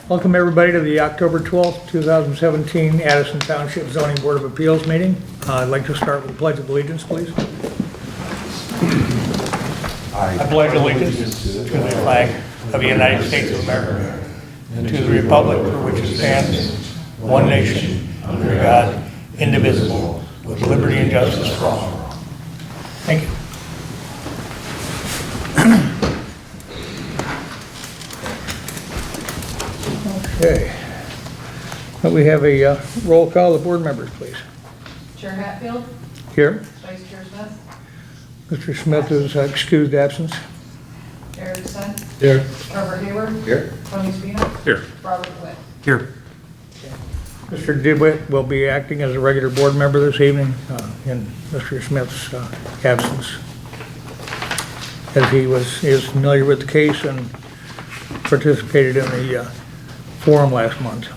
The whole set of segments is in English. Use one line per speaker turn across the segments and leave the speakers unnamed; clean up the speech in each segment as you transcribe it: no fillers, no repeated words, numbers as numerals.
Welcome everybody to the October 12th, 2017 Addison Township Zoning Board of Appeals meeting. I'd like to start with the Pledge of Allegiance, please. I pledge allegiance to the flag of the United States of America and to the republic for which it stands, one nation, under God, indivisible, with liberty and justice for all. Thank you. Okay. We have a roll call of the board members, please.
Chair Hatfield,
Here.
Vice Chair Smith,
Mr. Smith is excused absence.
Addison,
Here.
Trevor Hayward,
Here.
Tony Spina,
Here.
Robert Witt.
Here.
Mr. DeWitt will be acting as a regular board member this evening in Mr. Smith's absence, as he is familiar with the case and participated in the forum last month.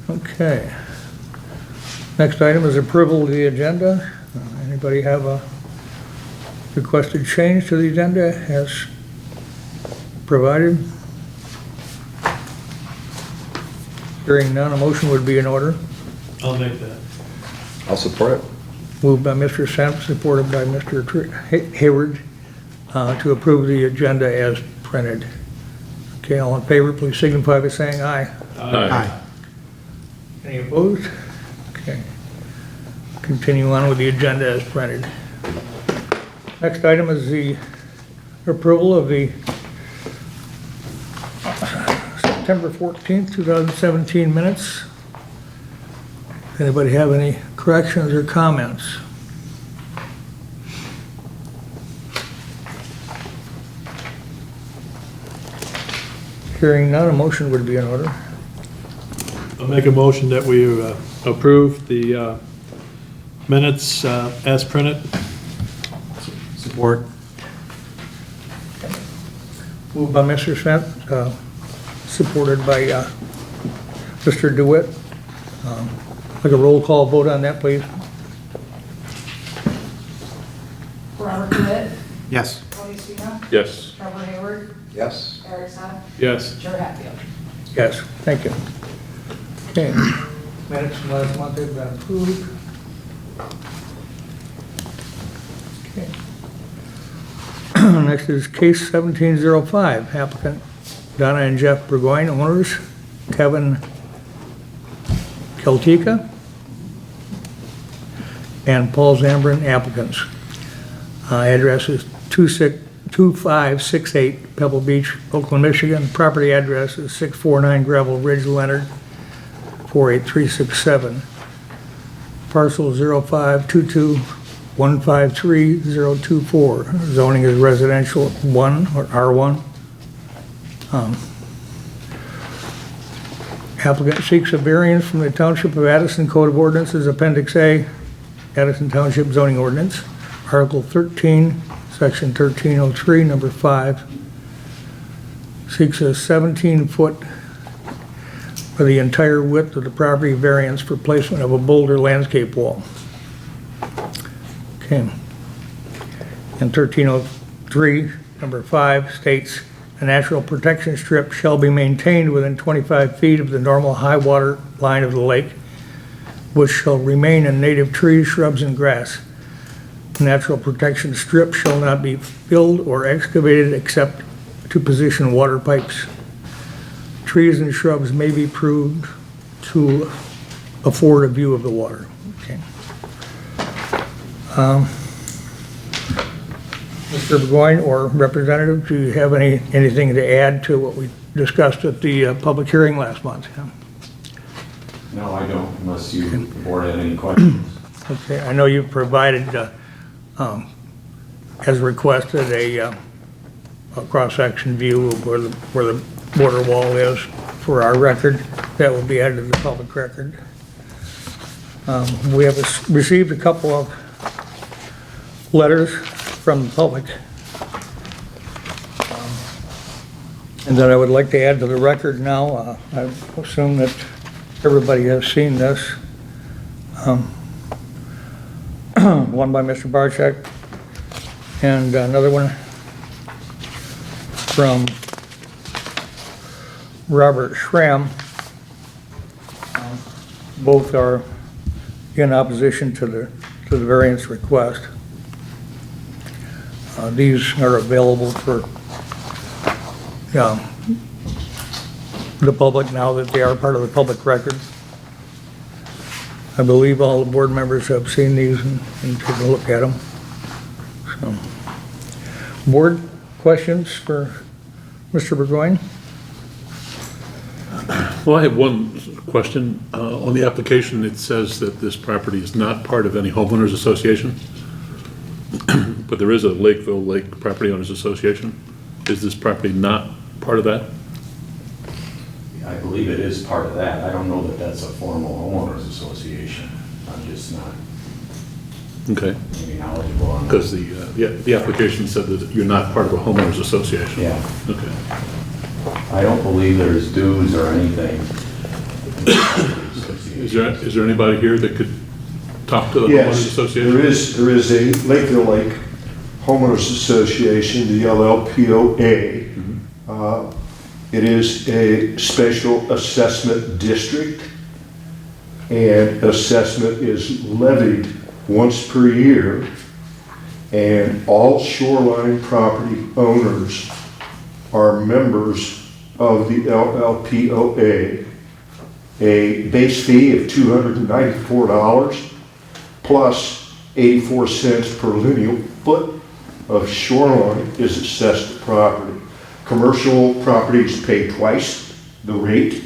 Okay. Next item is approval of the agenda. Anybody have a requested change to the agenda as provided? Hearing none, a motion would be in order.
I'll make that.
I'll support it.
Moved by Mr. Semp, supported by Mr. Hayward, to approve the agenda as printed. Okay, all in favor, please signify by saying aye.
Aye.
Any opposed? Okay. Continue on with the agenda as printed. Next item is the approval of the September 14th, 2017 minutes. Anybody have any corrections or comments? Hearing none, a motion would be in order.
I'll make a motion that we approve the minutes as printed. Support.
Moved by Mr. Smith, supported by Mr. DeWitt. Like a roll call vote on that, please.
Robert Witt,
Yes.
Tony Spina,
Yes.
Trevor Hayward,
Yes.
Addison,
Yes.
Chair Hatfield.
Yes, thank you. Okay, minutes from last month have been approved. Okay. Next is case 1705, applicant Donna and Jeff Burgoyne, owners, Kevin Keltica, and Paul Zambrin, applicants. Address is 2568 Pebble Beach, Oakland, Michigan. Property address is 649 Gravel Ridge, Leonard, 48367. Parcel 0522153024. Zoning is residential 1 or R1. Applicant seeks a variance from the Township of Addison Code of Ordinances, Appendix A, Addison Township Zoning Ordinance, Article 13, Section 1303, Number 5. Seeks a 17-foot for the entire width of the property variance for placement of a boulder landscape wall. Okay. And 1303, Number 5 states, a natural protection strip shall be maintained within 25 feet of the normal high water line of the lake, which shall remain in native trees, shrubs, and grass. The natural protection strip shall not be filled or excavated except to position water pipes. Trees and shrubs may be pruned to afford a view of the water. Okay. Mr. Burgoyne or representative, do you have anything to add to what we discussed at the public hearing last month?
No, I don't, unless you, the board, had any questions.
Okay, I know you've provided, as requested, a cross-section view of where the border wall is for our record. That will be added to the public record. We have received a couple of letters from the public, and that I would like to add to the record now. I assume that everybody has seen this. One by Mr. Barczyk and another one from Robert Schramm. Both are in opposition to the variance request. These are available for the public now that they are part of the public record. I believe all the board members have seen these and taken a look at them. So, board questions for Mr. Burgoyne?
Well, I have one question. On the application, it says that this property is not part of any homeowners association, but there is a Lakeville Lake Property Owners Association. Is this property not part of that?
I believe it is part of that. I don't know that that's a formal homeowners association. I'm just not
Okay,
maybe knowledgeable on that.
because the application said that you're not part of a homeowners association.
Yeah,
Okay.
I don't believe there's dues or anything.
Is there anybody here that could talk to the homeowners
Yes,
association?
there is a Lakeville Lake Homeowners Association, the LLPOA. It is a special assessment district, and assessment is levied once per year, and all shoreline property owners are members of the LLPOA. A base fee of $294 plus 84 cents per lineal foot of shoreline is assessed to property. Commercial properties pay twice the rate.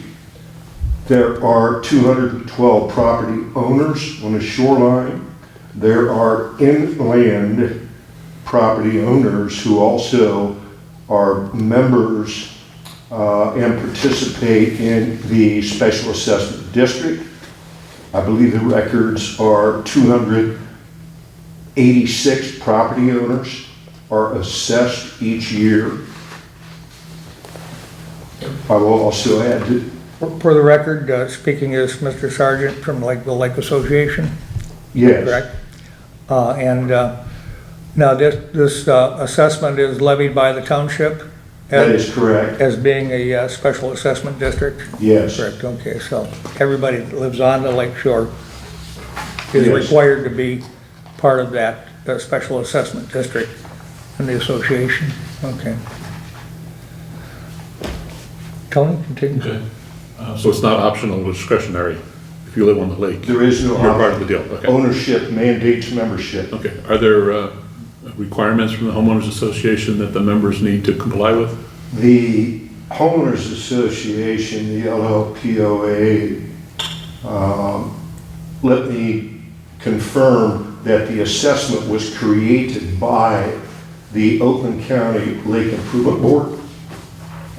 There are 212 property owners on the shoreline. There are inland property owners who also are members and participate in the special assessment district. I believe the records are 286 property owners are assessed each year. I will also add that
For the record, speaking as Mr. Sargent from Lakeville Lake Association,
yes,
correct? Now this assessment is levied by the township?
that is correct.
As being a special assessment district?
Yes.
Correct, okay, so everybody that lives on the lake shore is
Yes.
required to be part of that special assessment district in the association? Okay. Tony, continue.
Okay. So it's not optional or discretionary if you live on the lake?
There is no
You're part of the deal, okay.
ownership mandates membership.
Okay. Are there requirements from the homeowners association that the members need to comply with?
The homeowners association, the LLPOA, let me confirm that the assessment was created by the Oakland County Lake Improvement Board,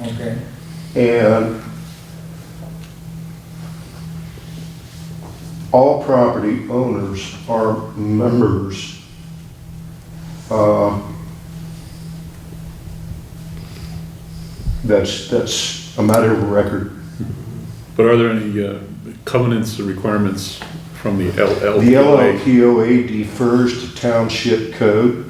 Okay.
and all property owners are members. That's a matter of record.
But are there any covenants or requirements from the
The
LLPOA?
LLPOA defers to township code,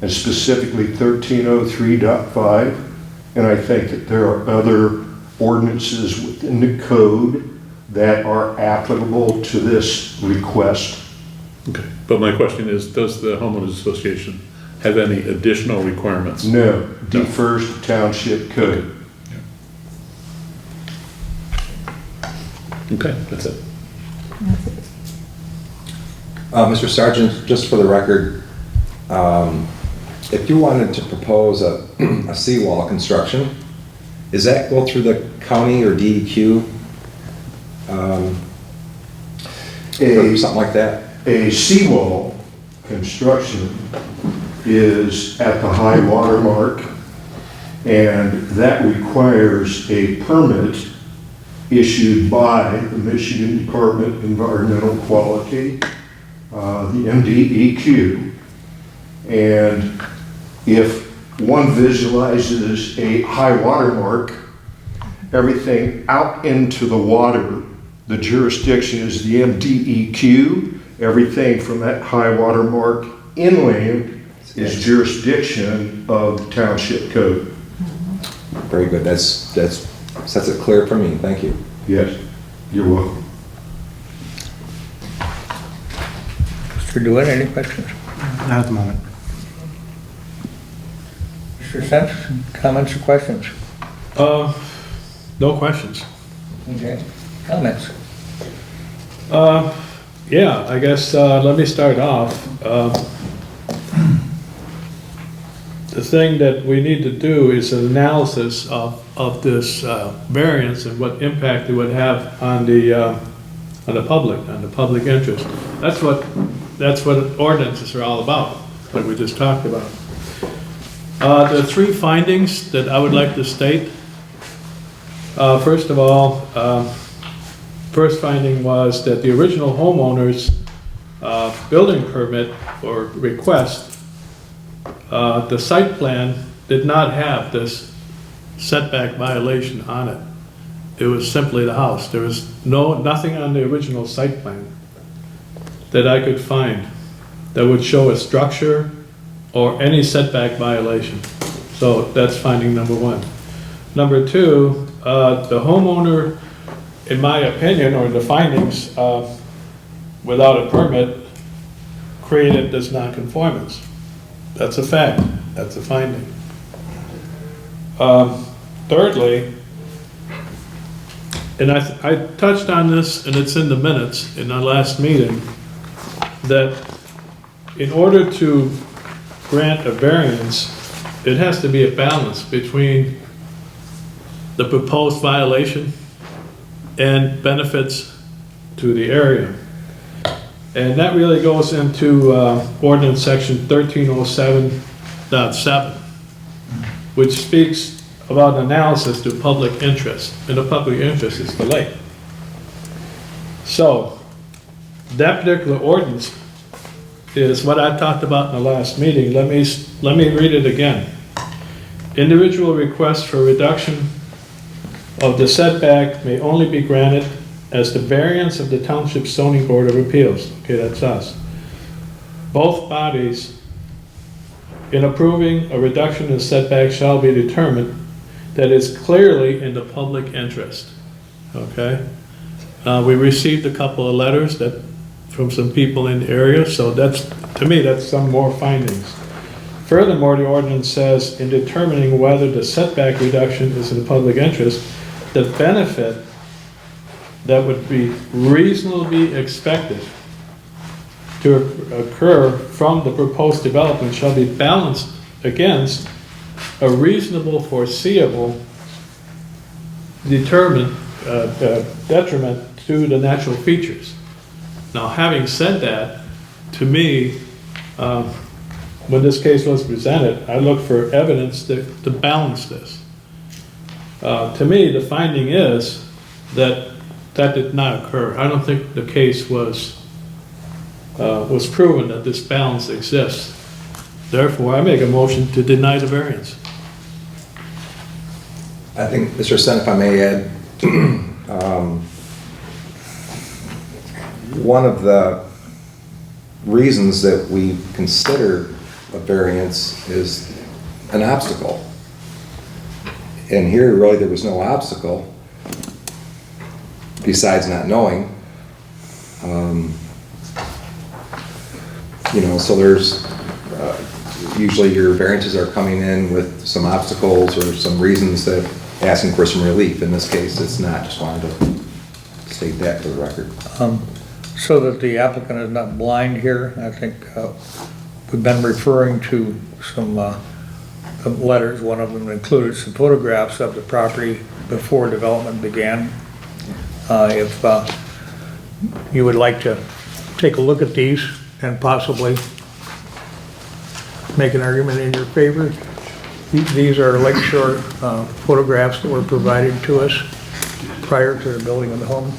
and specifically 1303.5, and I think that there are other ordinances within the code that are applicable to this request.
Okay. But my question is, does the homeowners association have any additional requirements?
No, defers to township code.
Okay, that's it.
Mr. Sargent, just for the record, if you wanted to propose a seawall construction, does that go through the county or DEQ? Or something like that?
A seawall construction is at the high water mark, and that requires a permit issued by the Michigan Department of Environmental Quality, the MDEQ. And if one visualizes a high water mark, everything out into the water, the jurisdiction is the MDEQ. Everything from that high water mark inland is jurisdiction of the township code.
Very good. That's sets it clear for me. Thank you.
Yes, you're welcome.
Mr. Dewitt, any questions?
Not at the moment.
Mr. Sense, comments or questions?
No questions.
Okay, comments?
Yeah, I guess, let me start off. The thing that we need to do is an analysis of this variance and what impact it would have on the public interest. That's what ordinances are all about, what we just talked about. The three findings that I would like to state. First of all, first finding was that the original homeowner's building permit or request, the site plan did not have this setback violation on it. It was simply the house. There was nothing on the original site plan that I could find that would show a structure or any setback violation. So that's finding number one. Number two, the homeowner, in my opinion, or the findings, without a permit, created this nonconformance. That's a fact. That's a finding. Thirdly, and I touched on this, and it's in the minutes in our last meeting, that in order to grant a variance, it has to be a balance between the proposed violation and benefits to the area. And that really goes into ordinance section 1307.7, which speaks about analysis to public interest, and the public interest is the lake. So that particular ordinance is what I talked about in the last meeting. Let me read it again. Individual requests for reduction of the setback may only be granted as the variance of the Township Zoning Board of Appeals. Okay, that's us. Both bodies in approving a reduction in setback shall be determined that is clearly in the public interest. Okay? We received a couple of letters from some people in the area, so to me, that's some more findings. Furthermore, the ordinance says, in determining whether the setback reduction is in the public interest, the benefit that would be reasonably expected to occur from the proposed development shall be balanced against a reasonable, foreseeable, determined detriment to the natural features. Now, having said that, to me, when this case was presented, I looked for evidence to balance this. To me, the finding is that did not occur. I don't think the case was proven that this balance exists. Therefore, I make a motion to deny the variance.
I think, Mr. Sen, if I may add, one of the reasons that we consider a variance is an obstacle. And here, really, there was no obstacle besides not knowing. So there's usually your variances are coming in with some obstacles or some reasons that asking for some relief. In this case, it's not. Just wanted to state that for the record.
So that the applicant is not blind here, I think we've been referring to some letters. One of them included some photographs of the property before development began. If you would like to take a look at these and possibly make an argument in your favor, these are lakeshore photographs that were provided to us prior to the building of the home.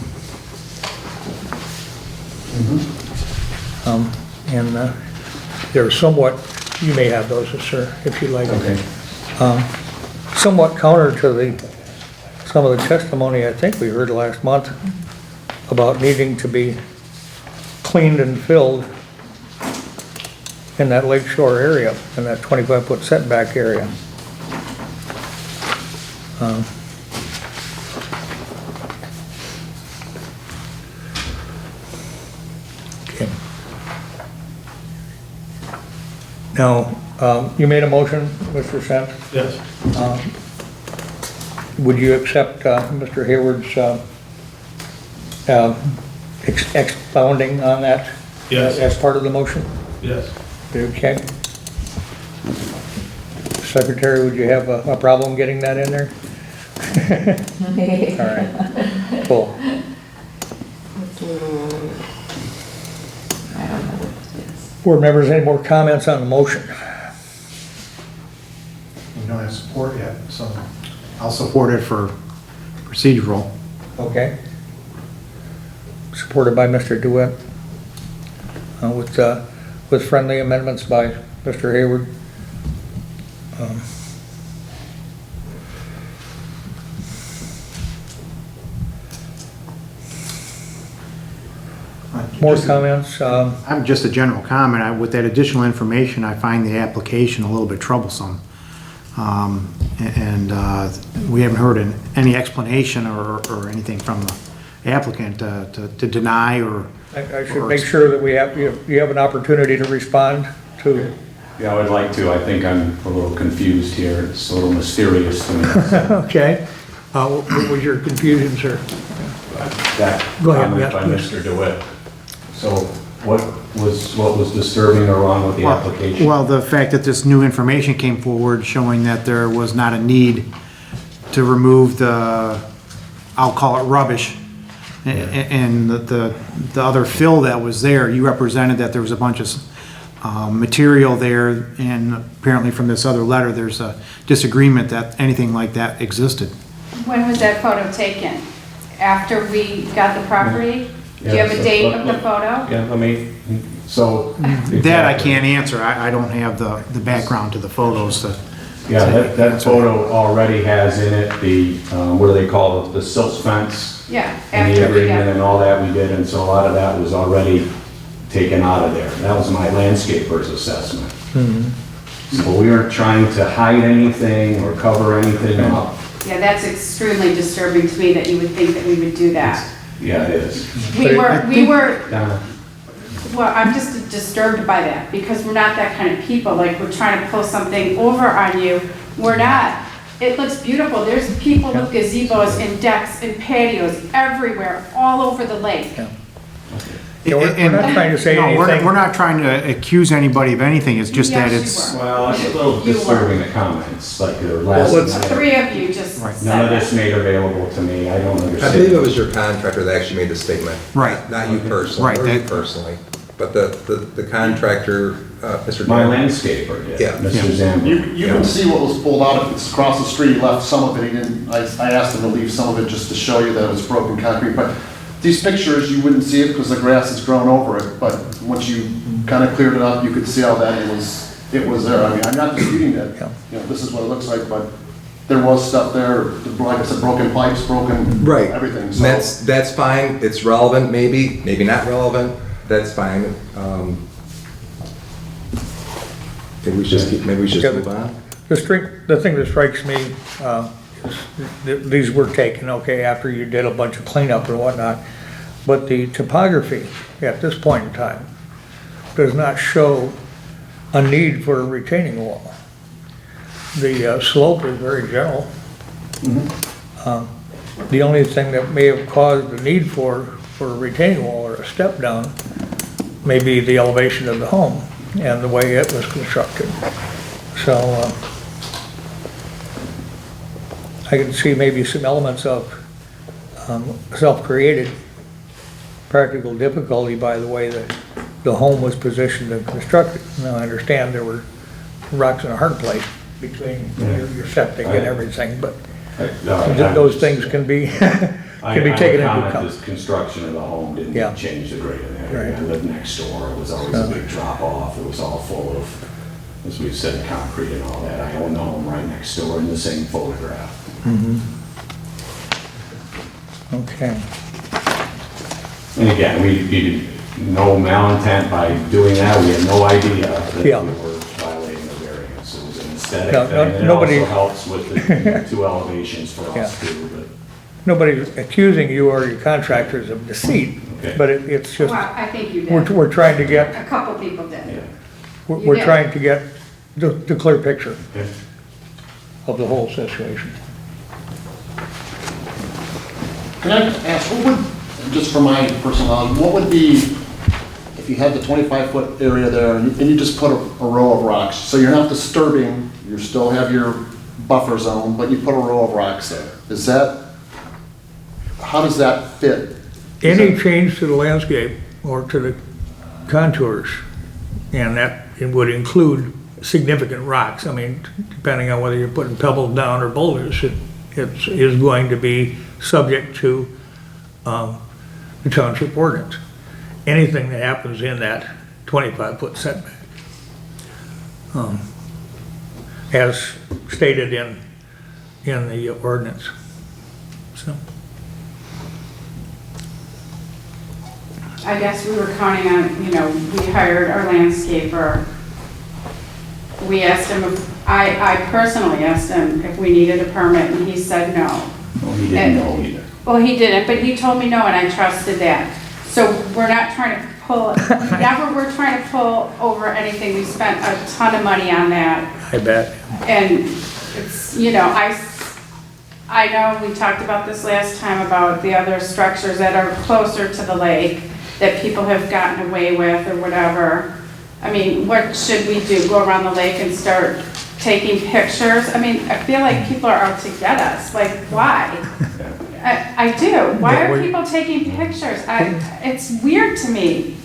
And they're somewhat, you may have those, sir, if you like.
Okay.
Somewhat counter to some of the testimony I think we heard last month about needing to be cleaned and filled in that lakeshore area, in that 25-foot setback area. Um, Okay. Now, you made a motion, Mr. Sent.
Yes.
Would you accept Mr. Hayward's expounding on that?
Yes.
As part of the motion?
Yes.
Okay. Secretary, would you have a problem getting that in there? All right, cool.
It's a little, I don't know what it is.
Board members, any more comments on the motion?
We don't have support yet, so I'll support it for procedural.
Okay. Supported by Mr. DeWitt. With friendly amendments by Mr. Hayward. More comments?
I'm just a general comment. With that additional information, I find the application a little bit troublesome. And we haven't heard any explanation or anything from the applicant to deny or...
I should make sure that you have an opportunity to respond to.
Yeah, I would like to. I think I'm a little confused here. It's a little mysterious to me.
Okay. What was your confusion, sir?
That
Go ahead,
comment
yes,
by
please.
Mr. DeWitt. So what was disturbing or wrong with the application?
Well, the fact that this new information came forward showing that there was not a need to remove the, I'll call it rubbish, and the other fill that was there, you represented that there was a bunch of material there, and apparently from this other letter, there's a disagreement that anything like that existed.
When was that photo taken? After we got the property? Do you have a date of the photo?
Yeah, so.
That I can't answer. I don't have the background to the photos to...
Yeah, that photo already has in it the, what do they call it, the silt fence?
Yeah,
And
after
the
we
agreement
got.
and all that we did, and so a lot of that was already taken out of there. That was my landscaper's assessment. So we weren't trying to hide anything or cover anything up.
Yeah, that's extremely disturbing to me that you would think that we would do that.
Yeah, it is.
We were,
Donna?
well, I'm just disturbed by that because we're not that kind of people. Like, we're trying to pull something over on you. We're not. It looks beautiful. There's people with gazebos and decks and patios everywhere, all over the lake.
Yeah, we're not trying to say
No,
anything.
we're not trying to accuse anybody of anything. It's just that
Yes,
it's...
you were.
Well, it's a little
You
disturbing, the comments, like the last
Well, let's-
night.
Three of you just
Right.
said
None of this
that.
made available to me. I don't understand.
I believe it was your contractor that actually made the statement.
Right.
Not you personally,
Right,
or you
that-
personally, but the contractor, Mr.
My
Dillon.
landscaper did,
Yeah.
Mr. Zambo.
You can see what was pulled out. If it's across the street, he left some of it. He didn't, I asked him to leave some of it just to show you that it was broken concrete. But these pictures, you wouldn't see it because the grass has grown over it. But once you kind of cleared it up, you could see how that it was there. I mean, I'm not disputing that, you know, this is what it looks like, but there was stuff there, like I said, broken pipes, broken
Right.
everything. So
That's fine, it's relevant, maybe not relevant, that's fine. Maybe we should move on.
The thing that strikes me, these were taken, okay, after you did a bunch of cleanup and whatnot, but the topography at this point in time does not show a need for a retaining wall. The slope is very gentle. The only thing that may have caused the need for a retaining wall or a step down may be the elevation of the home and the way it was constructed. So, I can see maybe some elements of self-created practical difficulty by the way that the home was positioned and constructed. Now, I understand there were rocks in a hard place between your septic and everything, but those things can be, can be taken into account.
The construction of the home
Yeah.
didn't change the grade in that area.
Right.
I lived next door, it was always a big drop off, it was all full of, as we said, concrete and all that. I own the home right next door in the same photograph.
Okay.
And again, we did no malintent by doing that, we had no idea that we
Yeah.
were violating the variance. It was in the aesthetic
No,
thing. And it
nobody-
also helps with the two elevations for us
Yeah.
too, but.
Nobody's accusing you or your contractors of deceit,
Okay.
but it's just,
Well, I think you
we're,
did.
we're trying to get,
A couple people did.
Yeah.
we're
You
we're
did.
trying to get the clear picture
Okay.
of the whole situation.
Can I ask, what would, just for my personal knowledge, what would be, if you had the 25-foot area there and you just put a row of rocks, so you're not disturbing, you still have your buffer zone, but you put a row of rocks there, is that, how does that fit?
Any change to the landscape or to the contours, and that it would include significant rocks, I mean, depending on whether you're putting pebbles down or boulders, it is going to be subject to the township ordinance. Anything that happens in that 25-foot setback, as stated in the ordinance, so.
I guess we were counting on, we hired our landscaper. We asked him, I personally asked him if we needed a permit, and he said no.
Well, he didn't know either.
Well, he didn't, but he told me no, and I trusted that. So we're not trying to pull, never we're trying to pull over anything. We spent a ton of money on that.
I bet.
And it's, I know we talked about this last time about the other structures that are closer to the lake that people have gotten away with or whatever. I mean, what should we do? Go around the lake and start taking pictures? I mean, I feel like people are out to get us. Like, why? I do. Why are people taking pictures? It's weird to me.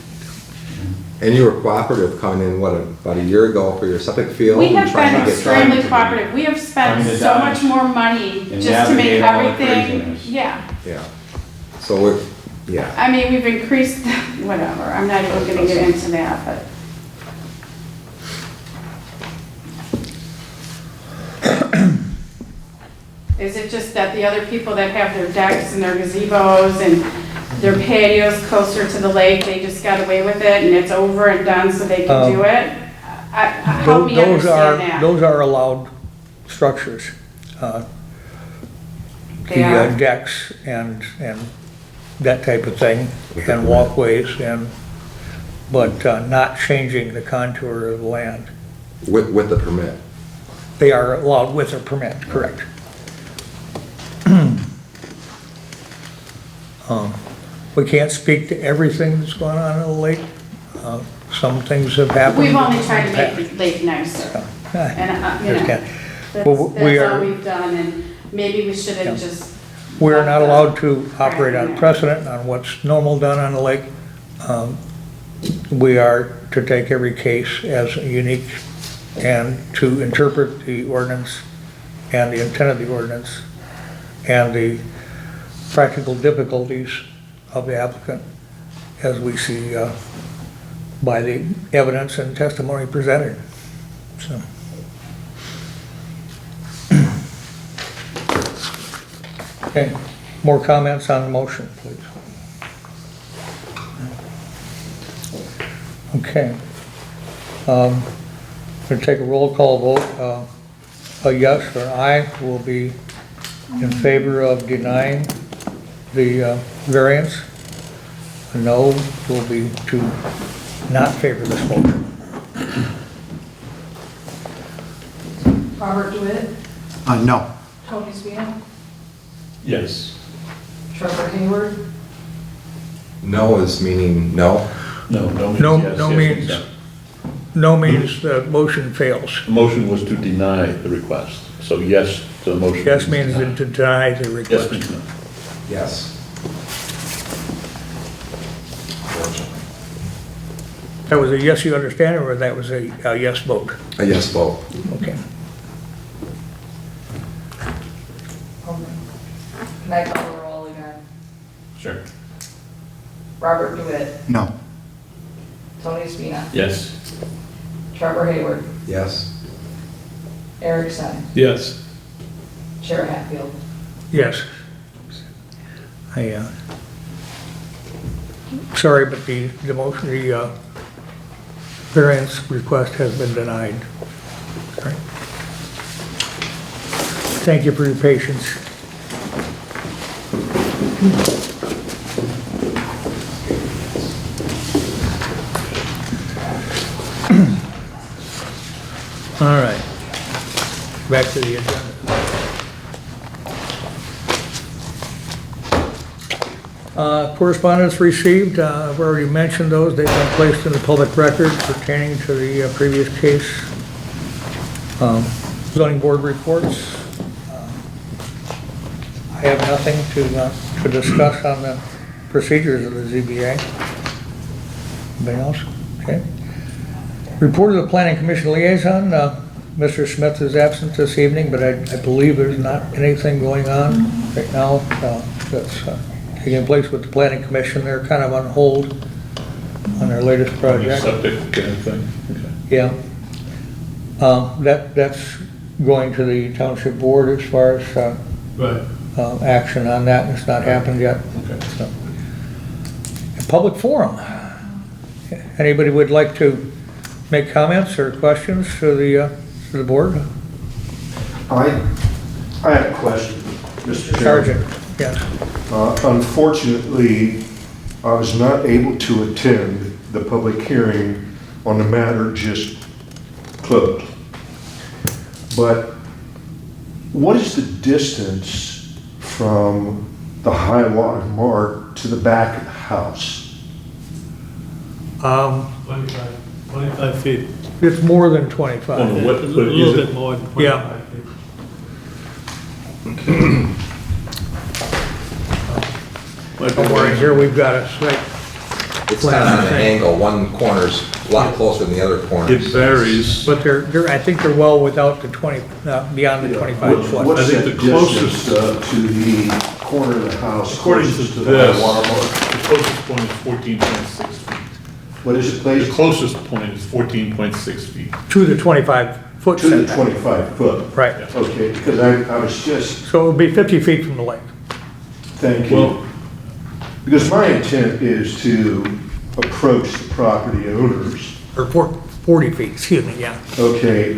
And you were cooperative coming in, what, about a year ago for your septic field?
We
and
have
trying
been
to get
extremely
trying to-
cooperative. We have spent
trying to
so
dodge
much more money
and
just to make
navigate all the
everything,
craziness.
yeah.
Yeah. So we're, yeah.
I mean, we've increased, whatever, I'm not even gonna get into that, but. Is it just that the other people that have their decks and their gazebos and their patios closer to the lake, they just got away with it and it's over and done so they can do it? Help me understand that.
Those are allowed structures.
They are?
The decks and that type of thing, and walkways, but not changing the contour of the land.
With the permit.
They are allowed with a permit, correct. We can't speak to everything that's going on in the lake. Some things have happened.
We've only tried to
in
make
the
the lake nicer.
past.
And,
Understand.
that's
Well, we
all
are-
we've done, and maybe we should have just.
We are
left
not
the
allowed to operate
crack in
on
there.
precedent on what's normal done on the lake. We are to take every case as unique and to interpret the ordinance and the intent of the ordinance and the practical difficulties of the applicant as we see by the evidence and testimony presented. So. Okay, more comments on the motion, please. Okay. Going to take a roll call vote. A yes or an aye will be in favor of denying the variance. A no will be to not favor this motion.
Robert DeWitt,
No.
Tony Spina,
Yes.
Trevor Hayward,
No is meaning no?
No, no means
No,
yes.
no
yes
means,
no.
no means the motion fails.
The motion was to deny the request, so yes to the motion.
Yes means to deny the
Yes
request.
means no.
Yes.
That was a yes, you understand, or that was a yes vote?
A yes vote.
Okay.
can I call the roll again?
Sure.
Robert DeWitt,
No.
Tony Spina,
Yes.
Trevor Hayward,
Yes.
Eric Sen,
Yes.
Chair Hatfield.
Yes. Sorry, but the motion, the variance request has been denied. Sorry. Thank you for your patience. All right, back to the agenda. Correspondence received, I've already mentioned those, they've been placed in the public record pertaining to the previous case. Zoning board reports. I have nothing to discuss on the procedures of the ZBA. Anybody else? Okay. Report of the Planning Commission liaison. Mr. Smith is absent this evening, but I believe there's not anything going on right now that's taking place with the Planning Commission. They're kind of on hold on their latest project.
Septic kind of thing. Okay.
Yeah. That's going to the township board as far as
Right.
action on that. It's not happened yet.
Okay.
So. A public forum. Anybody would like to make comments or questions to the board?
I have a question, Mr. Chairman.
Sergeant, yes.
Unfortunately, I was not able to attend the public hearing on the matter just closed. But what is the distance from the high water mark to the back of the house?
25 feet.
It's more than
Oh,
25.
no, what-
A little bit more than 25
Yeah.
feet.
Don't worry, here we've got a site.
It's kind of on an angle, one corner's a lot closer than the other
It
corners.
varies.
But I think they're well without the 20, beyond the 25 foot.
What's
I think
that
the closest-
distance to the corner of the house?
According to
closest the
this,
high water mark?
the closest point is 14.6 feet.
What is it,
The
please?
closest point is 14.6 feet.
To the 25 foot
To the
setback.
25 foot?
Right.
Okay, because I was just,
So it would be 50 feet from the lake.
thank you.
Well,
Because my intent is to approach the property owners,
Or 40 feet, excuse me, yeah.
okay,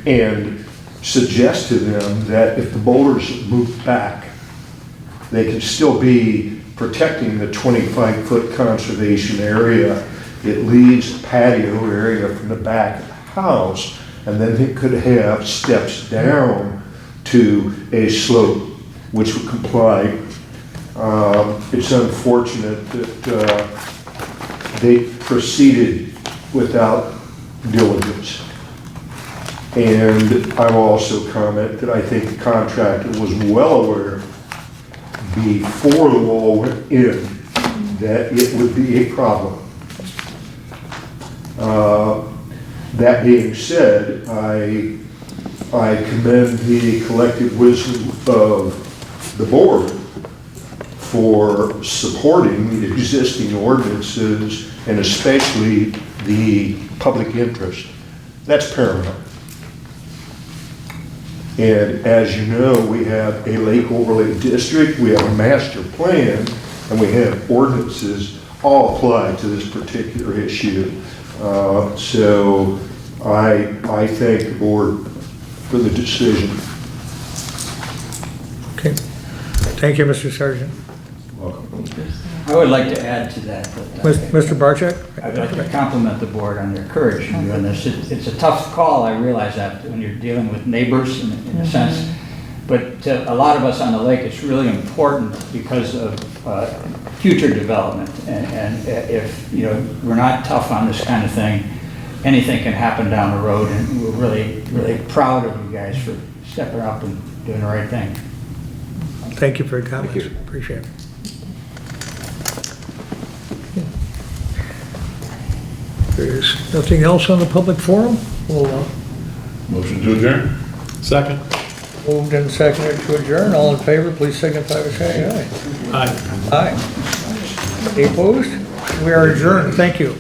and suggest to them that if the boulders move back, they can still be protecting the 25-foot conservation area. It leaves the patio area from the back of the house, and then they could have steps down to a slope which would comply. It's unfortunate that they proceeded without diligence. And I will also comment that I think the contractor was well aware before the wall went in that it would be a problem. That being said, I commend the collective wisdom of the board for supporting the existing ordinances and especially the public interest. That's paramount. And as you know, we have a lake overlay district, we have a master plan, and we have ordinances all apply to this particular issue. So I thank the board for the decision.
Okay. Thank you, Mr. Sergeant.
I would like to add to that.
Mr. Barczyk?
I'd like to compliment the board on their courage in doing this. It's a tough call, I realize that, when you're dealing with neighbors in a sense. But to a lot of us on the lake, it's really important because of future development. And if we're not tough on this kind of thing, anything can happen down the road. And we're really, really proud of you guys for stepping up and doing the right thing.
Thank you for your comments.
Thank you.
Appreciate it. There's nothing else on the public forum? We'll
motion to adjourn.
Second.
moved and seconded to adjourn. All in favor, please signify by saying aye.
Aye.
Aye. Any opposed? We are adjourned. Thank you.